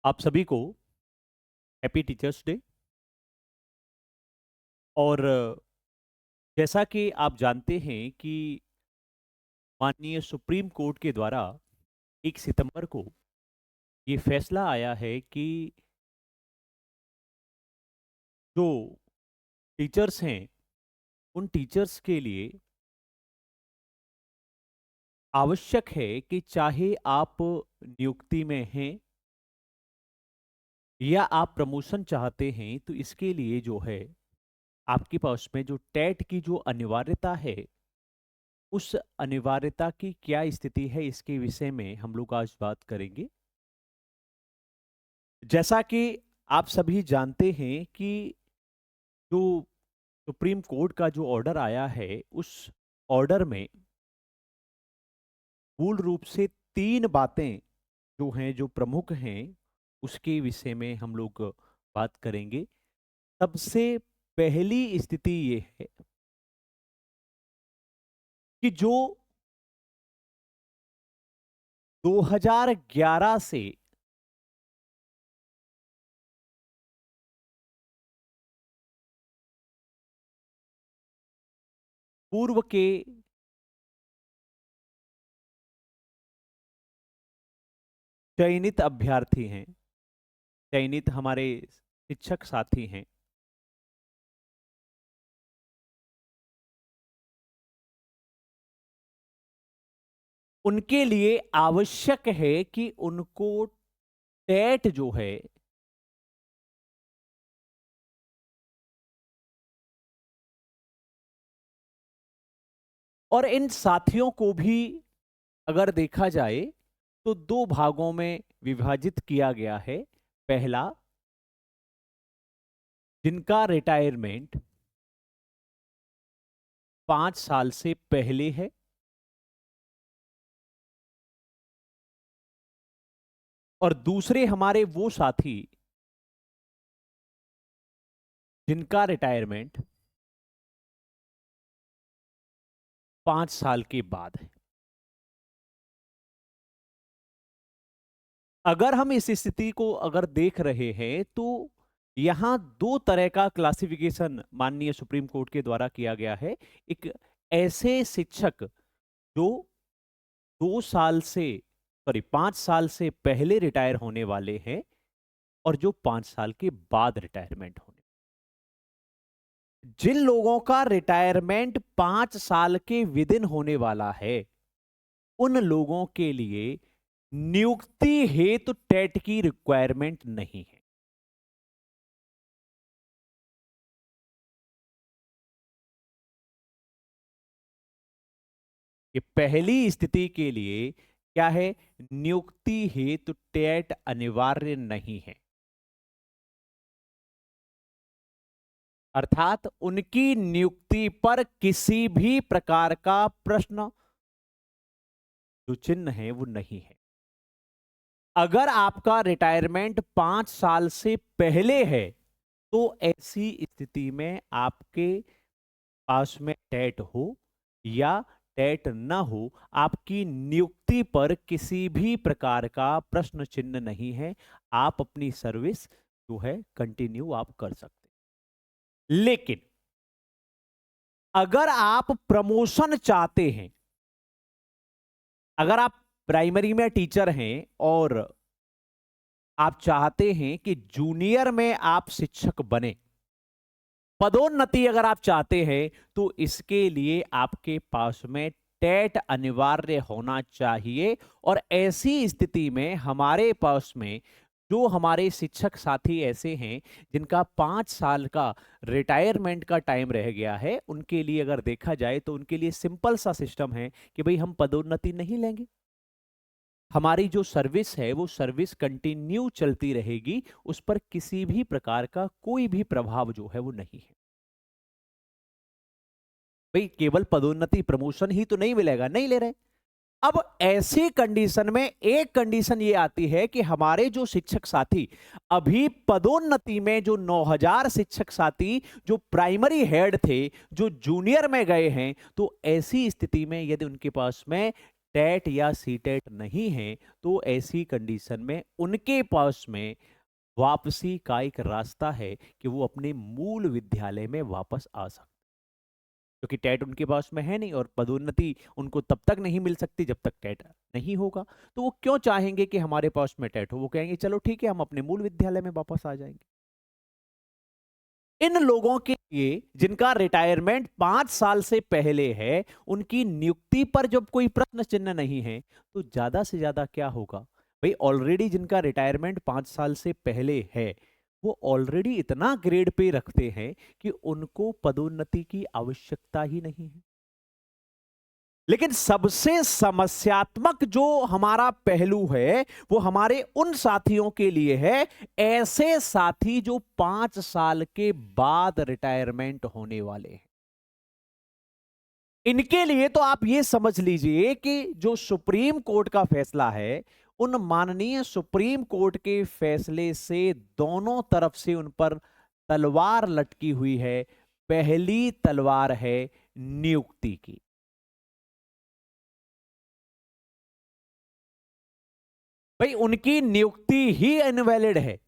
आप सभी को हैप्पी टीचर्स डे। और जैसा कि आप जानते हैं कि माननीय सुप्रीम कोर्ट के द्वारा 1 सितंबर को ये फैसला आया है कि जो टीचर्स हैं उन टीचर्स के लिए आवश्यक है कि चाहे आप नियुक्ति में हैं या आप प्रमोशन चाहते हैं, तो इसके लिए जो है आपके पास में जो टेट की जो अनिवार्यता है, उस अनिवार्यता की क्या स्थिति है, इसके विषय में हम लोग आज बात करेंगे। जैसा कि आप सभी जानते हैं कि जो सुप्रीम कोर्ट का जो ऑर्डर आया है, उस ऑर्डर में मूल रूप से 3 बातें जो हैं, जो प्रमुख हैं, उसके विषय में हम लोग बात करेंगे। सबसे पहली स्थिति ये है कि जो 2011 से पूर्व के चयनित अभ्यर्थी हैं, चयनित हमारे शिक्षक साथी हैं, उनके लिए आवश्यक है कि उनको टेट जो है और इन साथियों को भी अगर देखा जाए तो 2 भागों में विभाजित किया गया है। पहला, जिनका रिटायरमेंट 5 साल से पहले है, और दूसरे हमारे वो साथी जिनका रिटायरमेंट 5 साल के बाद है। अगर हम इस स्थिति को अगर देख रहे हैं, तो यहां 2 तरह का क्लासिफिकेशन माननीय सुप्रीम कोर्ट के द्वारा किया गया है। एक ऐसे शिक्षक जो 2 साल से, सॉरी, 5 साल से पहले रिटायर होने वाले हैं, और जो 5 साल के बाद रिटायरमेंट होने। जिन लोगों का रिटायरमेंट 5 साल के विद इन होने वाला है, उन लोगों के लिए नियुक्ति हेतु टेट की रिक्वायरमेंट नहीं है। ये पहली स्थिति के लिए क्या है, नियुक्ति हेतु टेट अनिवार्य नहीं है। अर्थात उनकी नियुक्ति पर किसी भी प्रकार का प्रश्न जो चिन्ह है वो नहीं है। अगर आपका रिटायरमेंट 5 साल से पहले है, तो ऐसी स्थिति में आपके पास में टेट हो या टेट न हो, आपकी नियुक्ति पर किसी भी प्रकार का प्रश्न चिन्ह नहीं है। आप अपनी सर्विस जो है कंटिन्यू आप कर सकते हैं। लेकिन अगर आप प्रमोशन चाहते हैं, अगर आप प्राइमरी में टीचर हैं और आप चाहते हैं कि जूनियर में आप शिक्षक बने, पदोन्नति अगर आप चाहते हैं, तो इसके लिए आपके पास में टेट अनिवार्य होना चाहिए। और ऐसी स्थिति में हमारे पास में जो हमारे शिक्षक साथी ऐसे हैं जिनका 5 साल का रिटायरमेंट का टाइम रह गया है, उनके लिए अगर देखा जाए तो उनके लिए सिंपल सा सिस्टम है कि भाई हम पदोन्नति नहीं लेंगे, हमारी जो सर्विस है वो सर्विस कंटिन्यू चलती रहेगी, उस पर किसी भी प्रकार का कोई भी प्रभाव जो है वो नहीं है। भाई केवल पदोन्नति प्रमोशन ही तो नहीं मिलेगा, नहीं ले रहे। अब ऐसी कंडीशन में एक कंडीशन ये आती है कि हमारे जो शिक्षक साथी अभी पदोन्नति में, जो 9000 शिक्षक साथी जो प्राइमरी हेड थे, जो जूनियर में गए हैं, तो ऐसी स्थिति में यदि उनके पास में टेट या सीटेट नहीं है, तो ऐसी कंडीशन में उनके पास में वापसी का एक रास्ता है कि वो अपने मूल विद्यालय में वापस आ सकते, क्योंकि टेट उनके पास में है नहीं और पदोन्नति उनको तब तक नहीं मिल सकती जब तक टेट नहीं होगा। तो वो क्यों चाहेंगे कि हमारे पास में टेट हो? वो कहेंगे चलो ठीक है, हम अपने मूल विद्यालय में वापस आ जाएंगे। इन लोगों के लिए जिनका रिटायरमेंट 5 साल से पहले है, उनकी नियुक्ति पर जब कोई प्रश्न चिन्ह नहीं है, तो ज्यादा से ज्यादा क्या होगा भाई? ऑलरेडी जिनका रिटायरमेंट 5 साल से पहले है, वो ऑलरेडी इतना ग्रेड पे रखते हैं कि उनको पदोन्नति की आवश्यकता ही नहीं है। लेकिन सबसे समस्यात्मक जो हमारा पहलू है, वो हमारे उन साथियों के लिए है, ऐसे साथी जो 5 साल के बाद रिटायरमेंट होने वाले हैं। इनके लिए तो आप ये समझ लीजिए कि जो सुप्रीम कोर्ट का फैसला है, उन माननीय सुप्रीम कोर्ट के फैसले से दोनों तरफ से उन पर तलवार लटकी हुई है। पहली तलवार है नियुक्ति की। भाई उनकी नियुक्ति ही इनवैलिड है।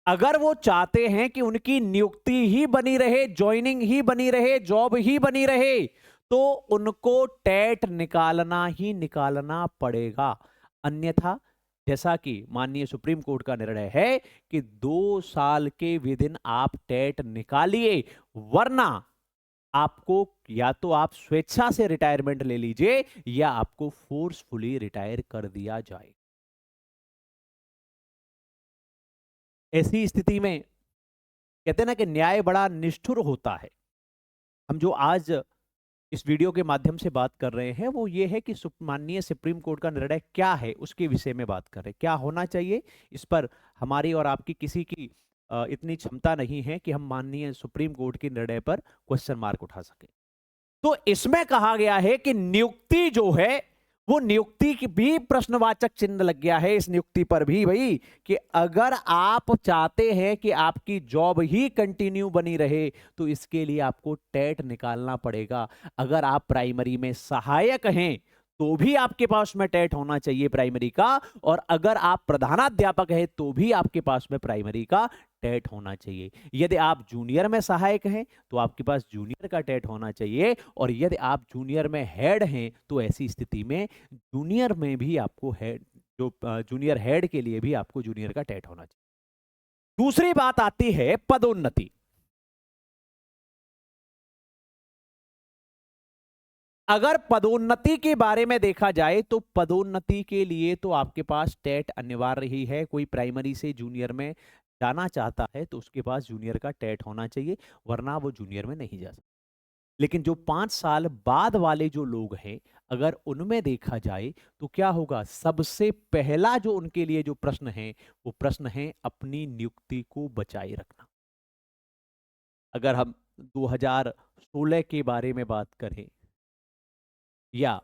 अगर वो चाहते हैं कि उनकी नियुक्ति ही बनी रहे, ज्वाइनिंग ही बनी रहे, जॉब ही बनी रहे, तो उनको टेट निकालना ही निकालना पड़ेगा। अन्यथा जैसा कि माननीय सुप्रीम कोर्ट का निर्णय है कि 2 साल के विदिन आप टेट निकालिए, वरना आपको या तो आप स्वेच्छा से रिटायरमेंट ले लीजिए या आपको फोर्सफुली रिटायर कर दिया जाए। ऐसी स्थिति में कहते हैं ना कि न्याय बड़ा निष्ठुर होता है। हम जो आज इस वीडियो के माध्यम से बात कर रहे हैं वो ये है कि माननीय सुप्रीम कोर्ट का निर्णय क्या है उसके विषय में बात कर रहे हैं। क्या होना चाहिए, इस पर हमारी और आपकी किसी की इतनी क्षमता नहीं है कि हम माननीय सुप्रीम कोर्ट के निर्णय पर क्वेश्चन मार्क उठा सके। तो इसमें कहा गया है कि नियुक्ति जो है, वो नियुक्ति की भी प्रश्नवाचक चिन्ह लग गया है इस नियुक्ति पर भी भाई, कि अगर आप चाहते हैं कि आपकी जॉब ही कंटिन्यू बनी रहे, तो इसके लिए आपको टेट निकालना पड़ेगा। अगर आप प्राइमरी में सहायक हैं तो भी आपके पास में टेट होना चाहिए प्राइमरी का, और अगर आप प्रधानाध्यापक हैं तो भी आपके पास में प्राइमरी का टेट होना चाहिए। यदि आप जूनियर में सहायक हैं तो आपके पास जूनियर का टेट होना चाहिए, और यदि आप जूनियर में हेड हैं तो ऐसी स्थिति में जूनियर में भी आपको हेड, जो जूनियर हेड के लिए भी आपको जूनियर का टेट होना चाहिए। दूसरी बात आती है पदोन्नति। अगर पदोन्नति के बारे में देखा जाए तो पदोन्नति के लिए तो आपके पास टेट अनिवार्य ही है। कोई प्राइमरी से जूनियर में जाना चाहता है तो उसके पास जूनियर का टेट होना चाहिए, वरना वो जूनियर में नहीं जा सकता। लेकिन जो 5 साल बाद वाले जो लोग हैं, अगर उनमें देखा जाए तो क्या होगा? सबसे पहला जो उनके लिए जो प्रश्न है, वो प्रश्न है अपनी नियुक्ति को बचाए रखना। अगर हम 2016 के बारे में बात करें या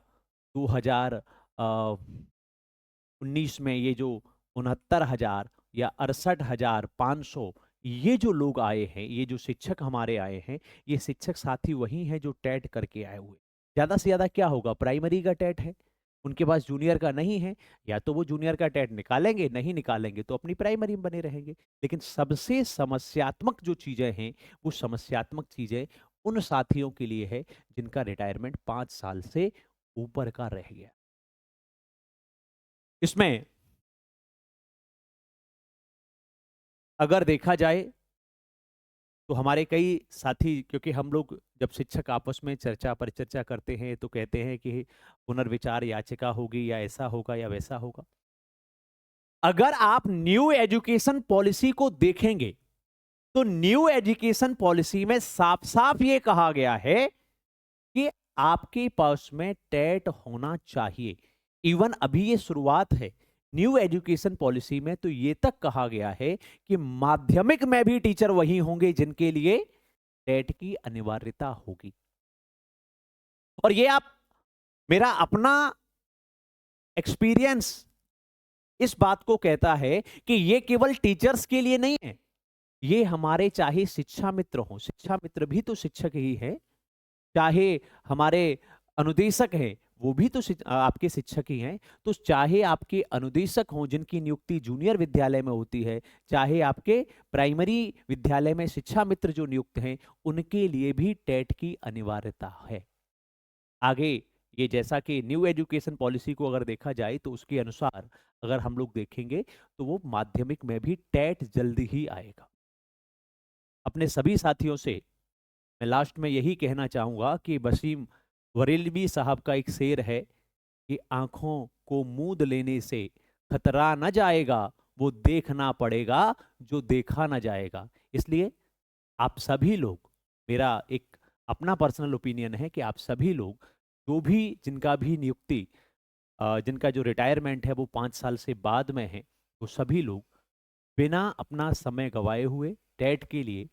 2019 में ये जो 69,000 या 68,500 ये जो लोग आए हैं, ये जो शिक्षक हमारे आए हैं, ये शिक्षक साथी वही हैं जो टेट करके आए हुए। ज्यादा से ज्यादा क्या होगा? प्राइमरी का टेट है, उनके पास जूनियर का नहीं है, या तो वो जूनियर का टेट निकालेंगे, नहीं निकालेंगे तो अपनी प्राइमरी में बने रहेंगे। लेकिन सबसे समस्यात्मक जो चीजें हैं, वो समस्यात्मक चीजें उन साथियों के लिए है जिनका रिटायरमेंट 5 साल से ऊपर का रह गया। इसमें अगर देखा जाए तो हमारे कई साथी, क्योंकि हम लोग जब शिक्षक आपस में चर्चा परिचर्चा करते हैं तो कहते हैं कि पुनर्विचार याचिका होगी या ऐसा होगा या वैसा होगा। अगर आप न्यू एजुकेशन पॉलिसी को देखेंगे तो न्यू एजुकेशन पॉलिसी में साफ साफ ये कहा गया है कि आपके पास में टेट होना चाहिए। इवन अभी ये शुरुआत है, न्यू एजुकेशन पॉलिसी में तो ये तक कहा गया है कि माध्यमिक में भी टीचर वही होंगे जिनके लिए टेट की अनिवार्यता होगी। और ये आप, मेरा अपना एक्सपीरियंस इस बात को कहता है कि ये केवल टीचर्स के लिए नहीं है, ये हमारे चाहे शिक्षा मित्र हो, शिक्षा मित्र भी तो शिक्षक ही है, चाहे हमारे अनुदेशक हैं वो भी तो आपके शिक्षक ही हैं। तो चाहे आपके अनुदेशक हों जिनकी नियुक्ति जूनियर विद्यालय में होती है, चाहे आपके प्राइमरी विद्यालय में शिक्षा मित्र जो नियुक्त हैं, उनके लिए भी टेट की अनिवार्यता है। आगे ये जैसा कि न्यू एजुकेशन पॉलिसी को अगर देखा जाए तो उसके अनुसार अगर हम लोग देखेंगे तो वो माध्यमिक में भी टेट जल्दी ही आएगा। अपने सभी साथियों से मैं लास्ट में यही कहना चाहूंगा कि वसीम बरेलवी साहब का एक शेर है कि आंखों को मूंद लेने से खतरा न जाएगा, वो देखना पड़ेगा जो देखा न जाएगा। इसलिए आप सभी लोग, मेरा एक अपना पर्सनल ओपिनियन है कि आप सभी लोग जो भी जिनका भी नियुक्ति जिनका जो रिटायरमेंट है वो 5 साल से बाद में है, वो सभी लोग बिना अपना समय गवाए हुए टेट के लिए,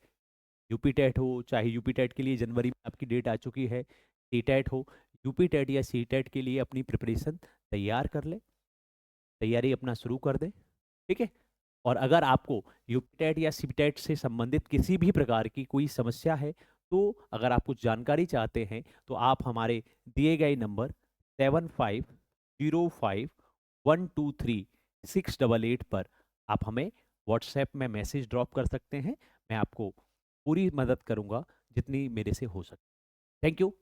यूपी टेट हो चाहे यूपी टेट के लिए जनवरी में आपकी डेट आ चुकी है, सी टेट हो, यूपी टेट या सी टेट के लिए अपनी प्रिपरेशन तैयार कर ले, तैयारी अपना शुरू कर दे। ठीक है। और अगर आपको यूपी टेट या सी टेट से संबंधित किसी भी प्रकार की कोई समस्या है, तो अगर आप कुछ जानकारी चाहते हैं तो आप हमारे दिए गए नंबर 7505123688 पर आप हमें व्हाट्सएप में मैसेज ड्रॉप कर सकते हैं। मैं आपको पूरी मदद करूंगा जितनी मेरे से हो सके। Thank you.